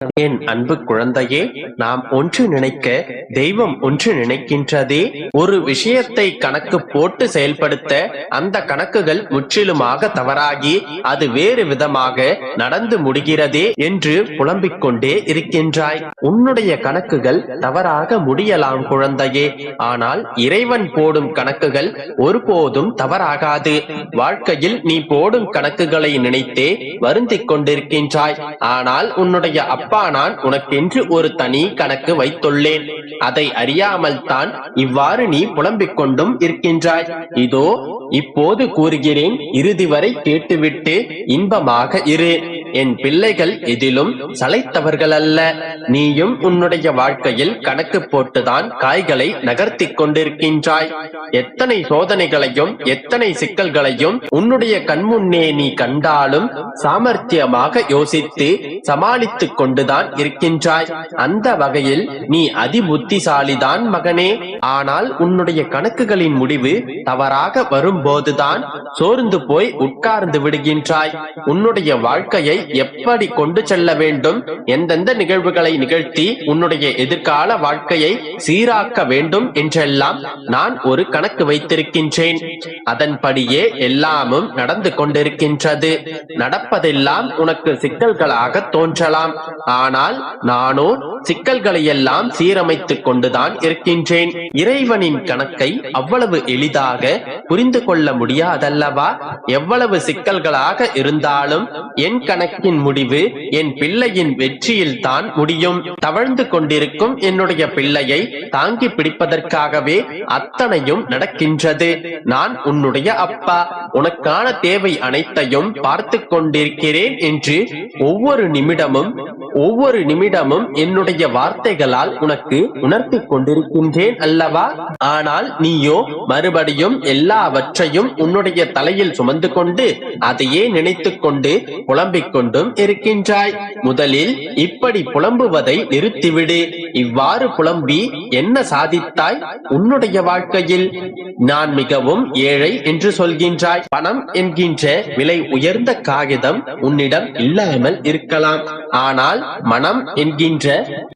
என் அன்பு குழந்தையே, நாம் ஒன்று நினைக்க தெய்வம் ஒன்று நினைக்கின்றதே. ஒரு விஷயத்தை கணக்கு போட்டு செயல்படுத்த அந்த கணக்குகள் முற்றிலுமாக தவறாகி அது வேறு விதமாக நடந்து முடிகிறதே என்று புலம்பிக் கொண்டே இருக்கின்றாய். உன்னுடைய கணக்குகள் தவறாக முடியலாம் குழந்தையே, ஆனால் இறைவன் போடும் கணக்குகள் ஒருபோதும் தவறாகாது. வாழ்க்கையில் நீ போடும் கணக்குகளை நினைத்தே வருந்திக் கொண்டிருக்கின்றாய். ஆனால் உன்னுடைய அப்பா நான் உனக்கென்று ஒரு தனி கணக்கு வைத்துள்ளேன். அதை அறியாமல் தான் இவ்வாறு நீ புலம்பிக் கொண்டும் இருக்கின்றாய். இதோ இப்போது கூறுகிறேன், இறுதி வரை கேட்டுவிட்டு இன்பமாக இரு. என் பிள்ளைகள் எதிலும் சளைத்தவர்கள் அல்ல. நீயும் உன்னுடைய வாழ்க்கையில் கணக்கு போட்டுதான் காய்களை நகர்த்தி கொண்டிருக்கின்றாய். எத்தனை சோதனைகளையும் எத்தனை சிக்கல்களையும் உன்னுடைய கண்முன்னே நீ கண்டாலும் சாமர்த்தியமாக யோசித்து சமாளித்துக் கொண்டுதான் இருக்கின்றாய். அந்த வகையில் நீ அதிபுத்திசாலிதான் மகனே. ஆனால் உன்னுடைய கணக்குகளின் முடிவு தவறாக வரும்போதுதான் சோர்ந்து போய் உட்கார்ந்து விடுகின்றாய். உன்னுடைய வாழ்க்கையை எப்படி கொண்டு செல்ல வேண்டும், எந்தெந்த நிகழ்வுகளை நிகழ்த்தி உன்னுடைய எதிர்கால வாழ்க்கையை சீராக்க வேண்டும் என்றெல்லாம் நான் ஒரு கணக்கு வைத்திருக்கின்றேன். அதன்படியே எல்லாமும் நடந்து கொண்டிருக்கின்றது. நடப்பதெல்லாம் உனக்கு சிக்கல்களாக தோன்றலாம். ஆனால் நானோ சிக்கல்களை எல்லாம் சீரமைத்துக் கொண்டுதான் இருக்கின்றேன். இறைவனின் கணக்கை அவ்வளவு எளிதாக புரிந்து கொள்ள முடியாதல்லவா? எவ்வளவு சிக்கல்களாக இருந்தாலும் என் கணக்கின் முடிவு என் பிள்ளையின் வெற்றியில் தான் முடியும். தவழ்ந்து கொண்டிருக்கும் என்னுடைய பிள்ளையை தாங்கி பிடிப்பதற்காகவே அத்தனையும் நடக்கின்றது. நான் உன்னுடைய அப்பா, உனக்கான தேவை அனைத்தையும் பார்த்து கொண்டிருக்கிறேன் என்று ஒவ்வொரு நிமிடமும் என்னுடைய வார்த்தைகளால் உனக்கு உணர்த்தி கொண்டிருக்கின்றேன் அல்லவா? ஆனால் நீயோ மறுபடியும் எல்லாவற்றையும் உன்னுடைய தலையில் சுமந்து கொண்டு அதையே நினைத்துக் கொண்டு புலம்பிக் கொண்டும் இருக்கின்றாய். முதலில் இப்படி புலம்புவதை நிறுத்திவிடு. இவ்வாறு புலம்பி என்ன சாதித்தாய் உன்னுடைய வாழ்க்கையில்? நான் மிகவும் ஏழை என்று சொல்கின்றாய். பணம் என்கின்ற விலை உயர்ந்த காகிதம் உன்னிடம் இல்லாமல் இருக்கலாம். ஆனால் மனம் என்கின்ற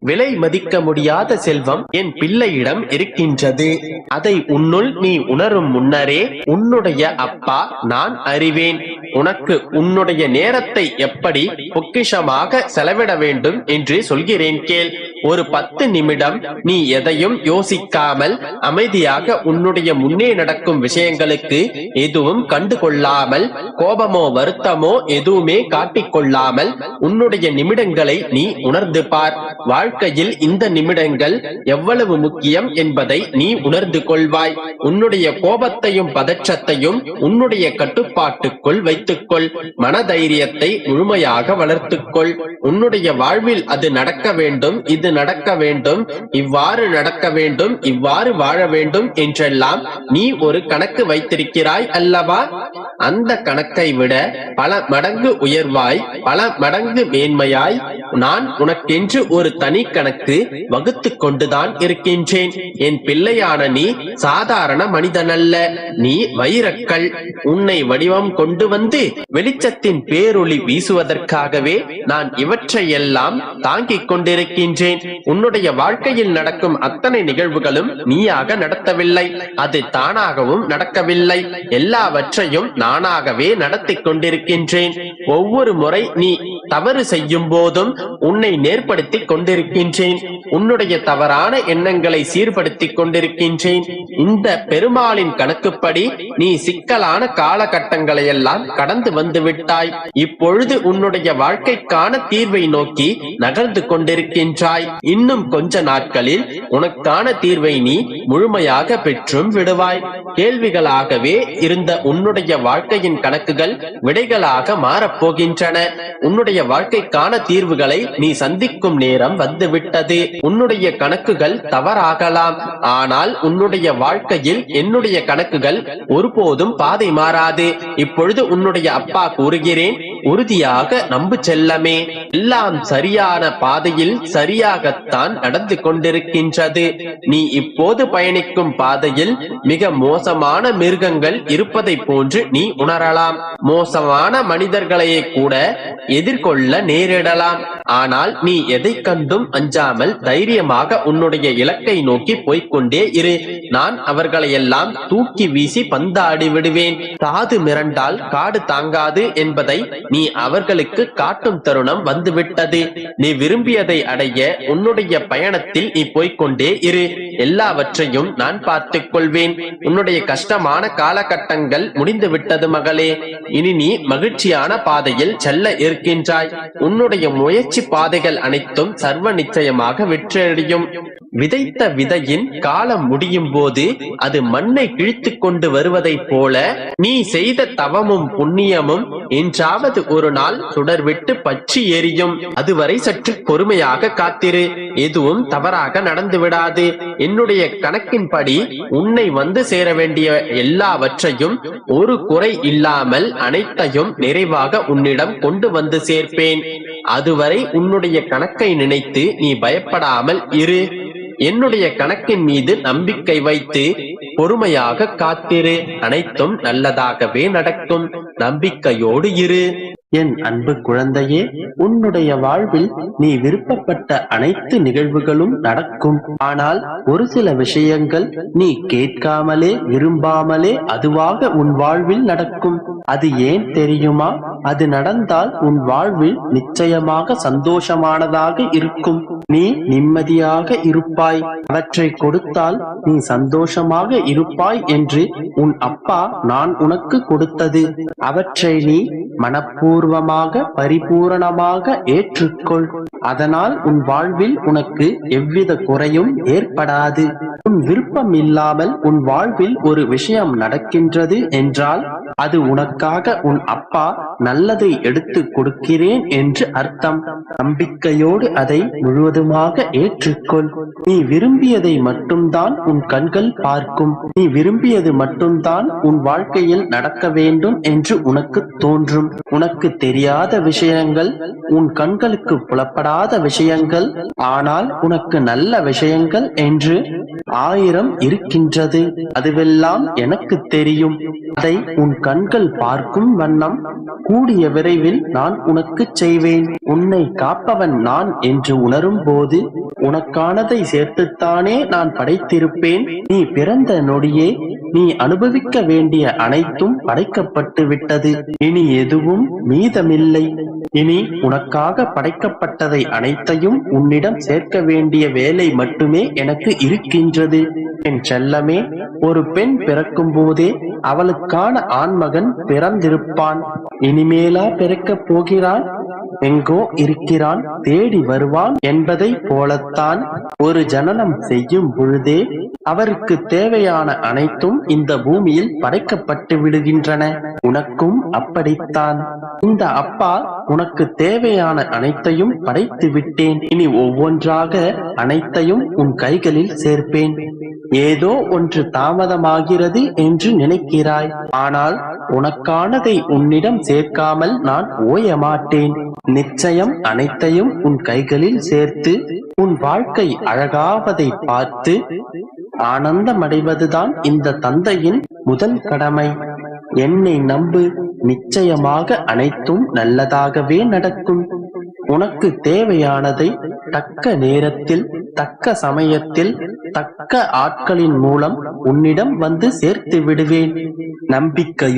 விலை மதிக்க முடியாத செல்வம் என் பிள்ளையிடம் இருக்கின்றது. அதை உன்னுள் நீ உணரும் முன்னரே உன்னுடைய அப்பா நான் அறிவேன். உனக்கு உன்னுடைய நேரத்தை எப்படி பொக்கிஷமாக செலவிட வேண்டும் என்று சொல்கிறேன் கேள். ஒரு 10 நிமிடம் நீ எதையும் யோசிக்காமல் அமைதியாக உன்னுடைய முன்னே நடக்கும் விஷயங்களுக்கு எதுவும் கண்டுகொள்ளாமல், கோபமோ வருத்தமோ எதுவுமே காட்டிக்கொள்ளாமல் உன்னுடைய நிமிடங்களை நீ உணர்ந்து பார். வாழ்க்கையில் இந்த நிமிடங்கள் எவ்வளவு முக்கியம் என்பதை நீ உணர்ந்து கொள்வாய். உன்னுடைய கோபத்தையும் பதற்றத்தையும் உன்னுடைய கட்டுப்பாட்டுக்குள் வைத்துக்கொள். மனதைரியத்தை முழுமையாக வளர்த்துக்கொள். உன்னுடைய வாழ்வில் அது நடக்க வேண்டும், இது நடக்க வேண்டும், இவ்வாறு நடக்க வேண்டும், இவ்வாறு வாழ வேண்டும் என்றெல்லாம் நீ ஒரு கணக்கு வைத்திருக்கிறாய் அல்லவா? அந்த கணக்கை விட பல மடங்கு உயர்வாய், பல மடங்கு மேன்மையாய் நான் உனக்கென்று ஒரு தனி கணக்கு வகுத்து கொண்டுதான் இருக்கின்றேன். என் பிள்ளையான நீ சாதாரண மனிதனல்ல, நீ வைரக்கல். உன்னை வடிவம் கொண்டு வந்து வெளிச்சத்தின் பேரொளி வீசுவதற்காகவே நான் இவற்றையெல்லாம் தாங்கிக் கொண்டிருக்கின்றேன். உன்னுடைய வாழ்க்கையில் நடக்கும் அத்தனை நிகழ்வுகளும் நீயாக நடத்தவில்லை, அது தானாகவும் நடக்கவில்லை. எல்லாவற்றையும் நானாகவே நடத்தி கொண்டிருக்கின்றேன். ஒவ்வொரு முறை நீ தவறு செய்யும் போதும் உன்னை நேர்படுத்தி கொண்டிருக்கின்றேன். உன்னுடைய தவறான எண்ணங்களை சீர்படுத்தி கொண்டிருக்கின்றேன். இந்த பெருமாளின் கணக்குப்படி நீ சிக்கலான காலகட்டங்களை எல்லாம் கடந்து வந்து விட்டாய். இப்பொழுது உன்னுடைய வாழ்க்கைக்கான தீர்வை நோக்கி நகர்ந்து கொண்டிருக்கின்றாய். இன்னும் கொஞ்ச நாட்களில் உனக்கான தீர்வை நீ முழுமையாக பெற்றும் விடுவாய். கேள்விகளாகவே இருந்த உன்னுடைய வாழ்க்கையின் கணக்குகள் விடைகளாக மாறப்போகின்றன. உன்னுடைய வாழ்க்கைக்கான தீர்வுகளை நீ சந்திக்கும் நேரம் நேரம் வந்துவிட்டது. உன்னுடைய கணக்குகள் தவறாகலாம், ஆனால் உன்னுடைய வாழ்க்கையில் என்னுடைய கணக்குகள் ஒருபோதும் பாதை மாறாது. இப்பொழுது உன்னுடைய அப்பா கூறுகிறேன், உறுதியாக நம்பு செல்லமே. எல்லாம் சரியான பாதையில் சரியாகத்தான் நடந்து கொண்டிருக்கின்றது. நீ இப்போது பயணிக்கும் பாதையில் மிக மோசமான மிருகங்கள் இருப்பதை போன்று நீ உணரலாம். மோசமான மனிதர்களையே கூட எதிர்கொள்ள நேரிடலாம். ஆனால் நீ எதை கண்டும் அஞ்சாமல் தைரியமாக உன்னுடைய இலக்கை நோக்கி போய்கொண்டே இரு. நான் அவர்களையெல்லாம் தூக்கி வீசி பந்தாடி விடுவேன். காது மிரண்டால் காடு தாங்காது என்பதை நீ அவர்களுக்கு காட்டும் தருணம் வந்துவிட்டது. நீ விரும்பியதை அடைய உன்னுடைய பயணத்தில் நீ போய்கொண்டே இரு. எல்லாவற்றையும் நான் பார்த்துக் கொள்வேன். உன்னுடைய கஷ்டமான காலகட்டங்கள் முடிந்து விட்டது மகளே. இனி நீ மகிழ்ச்சியான பாதையில் செல்ல இருக்கின்றாய். உன்னுடைய முயற்சி பாதைகள் அனைத்தும் சர்வ நிச்சயமாக வெற்றியடையும். விதைத்த விதையின் காலம் முடியும் போது அது மண்ணை கிழித்து கொண்டு வருவதைப் போல நீ செய்த தவமும் புண்ணியமும் என்றாவது ஒரு நாள் சுடர்விட்டு பற்றி எரியும். அதுவரை சற்று பொறுமையாக காத்திரு. எதுவும் தவறாக நடந்து விடாது. என்னுடைய கணக்கின்படி உன்னை வந்து சேர வேண்டிய எல்லாவற்றையும் ஒரு குறை இல்லாமல் அனைத்தையும் நிறைவாக உன்னிடம் கொண்டு வந்து சேர்ப்பேன். அதுவரை உன்னுடைய கணக்கை நினைத்து நீ பயப்படாமல் இரு. என்னுடைய கணக்கின் மீது நம்பிக்கை வைத்து பொறுமையாக காத்திரு. அனைத்தும் நல்லதாகவே நடக்கும். நம்பிக்கையோடு இரு. என் அன்பு குழந்தையே, உன்னுடைய வாழ்வில் நீ விருப்பப்பட்ட அனைத்து நிகழ்வுகளும் நடக்கும். ஆனால் ஒரு சில விஷயங்கள் நீ கேட்காமலே விரும்பாமலே அதுவாக உன் வாழ்வில் நடக்கும். அது ஏன் தெரியுமா? அது நடந்தால் உன் வாழ்வில் நிச்சயமாக சந்தோஷமானதாக இருக்கும். நீ நிம்மதியாக இருப்பாய். அவற்றை கொடுத்தால் நீ சந்தோஷமாக இருப்பாய் என்று உன் அப்பா நான் உனக்கு கொடுத்தது. அவற்றை நீ மனப்பூர்வமாக பரிபூரணமாக ஏற்றுக்கொள். அதனால் உன் வாழ்வில் உனக்கு எவ்வித குறையும் ஏற்படாது. உன் விருப்பம் இல்லாமல் உன் வாழ்வில் ஒரு விஷயம் நடக்கின்றது என்றால் அது உனக்காக உன் அப்பா நல்லதை எடுத்து கொடுக்கிறேன் என்று அர்த்தம். நம்பிக்கையோடு அதை முழுவதுமாக ஏற்றுக்கொள். நீ விரும்பியதை மட்டும்தான் உன் கண்கள் பார்க்கும். நீ விரும்பியது மட்டும்தான் உன் வாழ்க்கையில் நடக்க வேண்டும் என்று உனக்கு தோன்றும். உனக்கு தெரியாத விஷயங்கள், உன் கண்களுக்கு புலப்படாத விஷயங்கள், ஆனால் உனக்கு நல்ல விஷயங்கள் என்று 1000 இருக்கின்றது. அதுவெல்லாம் எனக்கு தெரியும். அதை உன் கண்கள் பார்க்கும் வண்ணம் கூடிய விரைவில் நான் உனக்கு செய்வேன். உன்னை காப்பவன் நான் என்று உணரும் போது உனக்கானதை சேர்த்துத்தானே நான் படைத்திருப்பேன். நீ பிறந்த நொடியே நீ அனுபவிக்க வேண்டிய அனைத்தும் படைக்கப்பட்டு விட்டது. இனி எதுவும் மீதமில்லை. இனி உனக்காக படைக்கப்பட்டதை அனைத்தையும் உன்னிடம் சேர்க்க வேண்டிய வேலை மட்டுமே எனக்கு இருக்கின்றது. என் செல்லமே, ஒரு பெண் பிறக்கும் போதே அவளுக்கான ஆண்மகன் பிறந்திருப்பான். இனிமேலா பிறக்கப் போகிறான்? எங்கோ இருக்கிறான், தேடி வருவான் என்பதை போலத்தான் ஒரு ஜனனம் செய்யும் பொழுதே அவருக்கு தேவையான அனைத்தும் இந்த பூமியில் படைக்கப்பட்டு விடுகின்றன. உனக்கும் அப்படித்தான். இந்த அப்பா உனக்கு தேவையான அனைத்தையும் படைத்து விட்டேன். இனி ஒவ்வொன்றாக அனைத்தையும் உன் கைகளில் சேர்ப்பேன். ஏதோ ஒன்று தாமதமாகிறது என்று நினைக்கிறாய். ஆனால் உனக்கானதை உன்னிடம் சேர்க்காமல் நான் ஓய மாட்டேன். நிச்சயம் அனைத்தையும் உன் கைகளில் சேர்த்து உன் வாழ்க்கை அழகாவதை பார்த்து ஆனந்தமடைவதுதான் இந்த தந்தையின் முதல் கடமை. என்னை நம்பு. நிச்சயமாக அனைத்தும் நல்லதாகவே நடக்கும். உனக்கு தேவையானதை தக்க நேரத்தில், தக்க சமயத்தில், தக்க ஆட்களின் மூலம் உன்னிடம் வந்து சேர்த்து விடுவேன். நம்பிக்கையும்